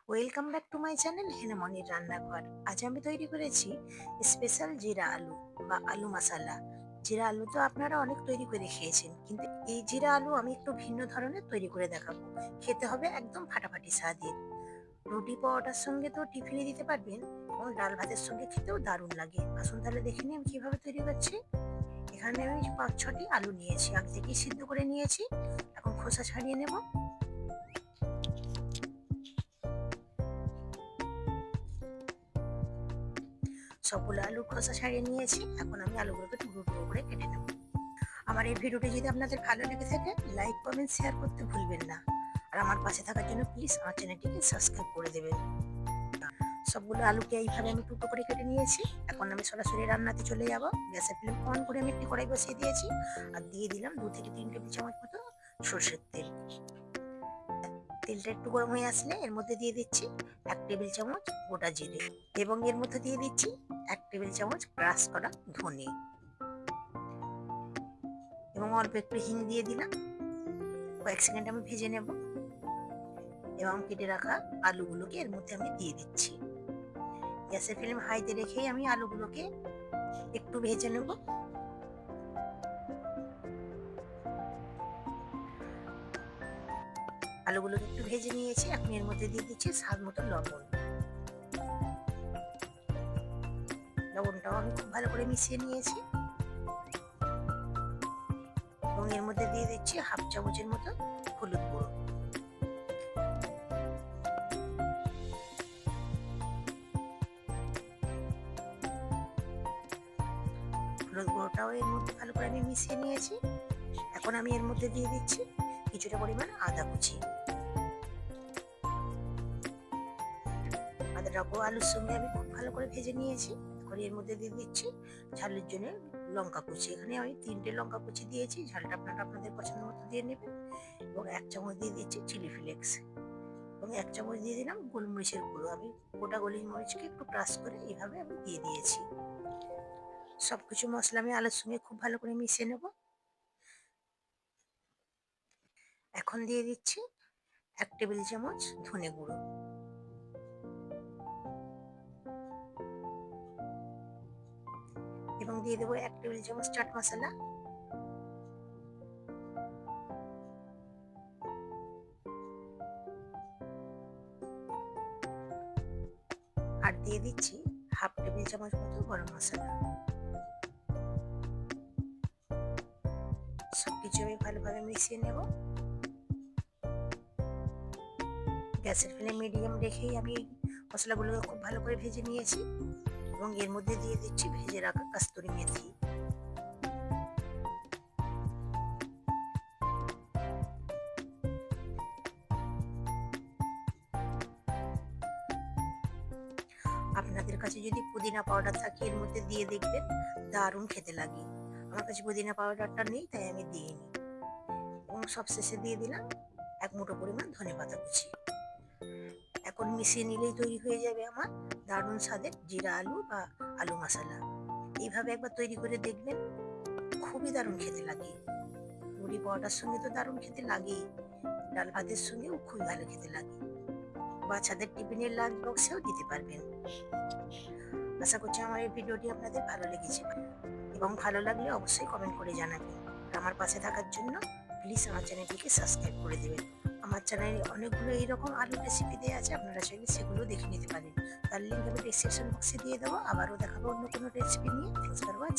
Welcome back to my channel হেনামনির রান্নাঘর। আজ আমি তৈরি করেছি স্পেশাল জিরা আলু বা আলু মশালা। জিরা আলু তো আপনারা অনেক তৈরি করে খেয়েছেন, কিন্তু এই জিরা আলু আমি একটু ভিন্ন ধরনের তৈরি করে দেখাবো। খেতে হবে একদম ফাটাফাটি স্বাদের। রুটি পরোটার সঙ্গে তো টিফিনে দিতে পারবেন, এবং ডাল ভাতের সঙ্গে খেতেও দারুণ লাগে। আসুন তাহলে দেখে নিই আমি কিভাবে তৈরি করছি। এখানে আমি 5-6টি আলু নিয়েছি, আগে থেকেই সিদ্ধ করে নিয়েছি। এখন খোসা ছাড়িয়ে নেব। সবগুলো আলুর খোসা ছাড়িয়ে নিয়েছি। এখন আমি আলুগুলোকে টুকরো টুকরো করে কেটে নেব। আমার এই ভিডিওটি যদি আপনাদের ভালো লেগে থাকে, লাইক কমেন্ট শেয়ার করতে ভুলবেন না। আর আমার পাশে থাকার জন্য প্লিজ আমার চ্যানেলটিকে সাবস্ক্রাইব করে দেবেন। সবগুলো আলুকে এইভাবে আমি টুকরো করে কেটে নিয়েছি। এখন আমি সরাসরি রান্নাতে চলে যাব। গ্যাসের ফ্লেম অন করে আমি একটি কড়াই বসিয়ে দিয়েছি, আর দিয়ে দিলাম 2 থেকে 3 টেবিল চামচ মতো সর্ষের তেল। তেলটা একটু গরম হয়ে আসলে এর মধ্যে দিয়ে দিচ্ছি 1 টেবিল চামচ গোটা জিরে, এবং এর মধ্যে দিয়ে দিচ্ছি 1 টেবিল চামচ ক্রাশ করা ধনে, এবং অল্প একটু হিং দিয়ে দিলাম। কয়েক সেকেন্ড আমি ভেজে নেব, এবং কেটে রাখা আলুগুলোকে এর মধ্যে আমি দিয়ে দিচ্ছি। গ্যাসের ফ্লেম হাইতে রেখেই আমি আলুগুলোকে একটু ভেজে নেব। আলুগুলোকে একটু ভেজে নিয়েছি। এখন এর মধ্যে দিয়ে দিচ্ছি স্বাদ মতো লবণ। লবণটাও আমি খুব ভালো করে মিশিয়ে নিয়েছি, এবং এর মধ্যে দিয়ে দিচ্ছি 1/2 চামচের মতো হলুদ গুঁড়ো। হলুদ গুঁড়োটাও এর মধ্যে ভালো করে আমি মিশিয়ে নিয়েছি। এখন আমি এর মধ্যে দিয়ে দিচ্ছি কিছুটা পরিমাণ আদা কুচি। আদাটাকেও আলুর সঙ্গে আমি খুব ভালো করে ভেজে নিয়েছি। এখন এর মধ্যে দিয়ে দিচ্ছি ঝালের জন্য লঙ্কা কুচি। এখানে আমি 3টে লঙ্কা কুচি দিয়েছি, ঝালটা আপনারা আপনাদের পছন্দ মতো দিয়ে নেবেন। এবং 1 চামচ দিয়ে দিচ্ছি চিলি ফ্লেক্স, এবং 1 চামচ দিয়ে দিলাম গোলমরিচের গুঁড়ো। আমি গোটা গোলমরিচকে একটু ক্রাশ করে এইভাবে আমি দিয়ে দিয়েছি। সবকিছু মশলা আমি আলুর সঙ্গে খুব ভালো করে মিশিয়ে নেব। এখন দিয়ে দিচ্ছি 1 টেবিল চামচ ধনে গুঁড়ো, এবং দিয়ে দেবো 1 টেবিল চামচ চাট মশলা, আর দিয়ে দিচ্ছি 1/2 টেবিল চামচ মতো গরম মশলা। সবকিছু আমি ভালোভাবে মিশিয়ে নেব। গ্যাসের ফ্লেম মিডিয়াম রেখেই আমি মশলাগুলোকে খুব ভালো করে ভেজে নিয়েছি, এবং এর মধ্যে দিয়ে দিচ্ছি ভেজে রাখা কস্তুরি মেথি। আপনাদের কাছে যদি পুদিনা পাউডার থাকে এর মধ্যে দিয়ে দেখবেন, দারুণ খেতে লাগে। আমার কাছে পুদিনা পাউডারটা নেই, তাই আমি দিইনি। এবং সবশেষে দিয়ে দিলাম 1 মুঠো পরিমাণ ধনেপাতা কুচি। এখন মিশিয়ে নিলেই তৈরি হয়ে যাবে আমার দারুণ স্বাদের জিরা আলু বা আলু মশলা। এইভাবে একবার তৈরি করে দেখবেন, খুবই দারুণ খেতে লাগে। রুটি পরোটার সঙ্গে তো দারুণ খেতে লাগেই, ডাল ভাতের সঙ্গেও খুবই ভালো খেতে লাগে। বাচ্চাদের টিফিনের লাঞ্চ বক্সেও দিতে পারবেন। আশা করছি আমার এই ভিডিওটি আপনাদের ভালো লেগেছে, এবং ভালো লাগলে অবশ্যই কমেন্ট করে জানাবেন। আর আমার পাশে থাকার জন্য প্লিজ আমার চ্যানেলটিকে সাবস্ক্রাইব করে দেবেন। আমার চ্যানেলে অনেকগুলো এইরকম আলুর রেসিপি দেওয়া আছে, আপনারা চাইলে সেগুলো দেখে নিতে পারেন। তার লিঙ্ক আমি ডিসক্রিপশন বক্সে দিয়ে দেবো। আবারও দেখাবো অন্য কোনো রেসিপি নিয়ে। Thanks for watching.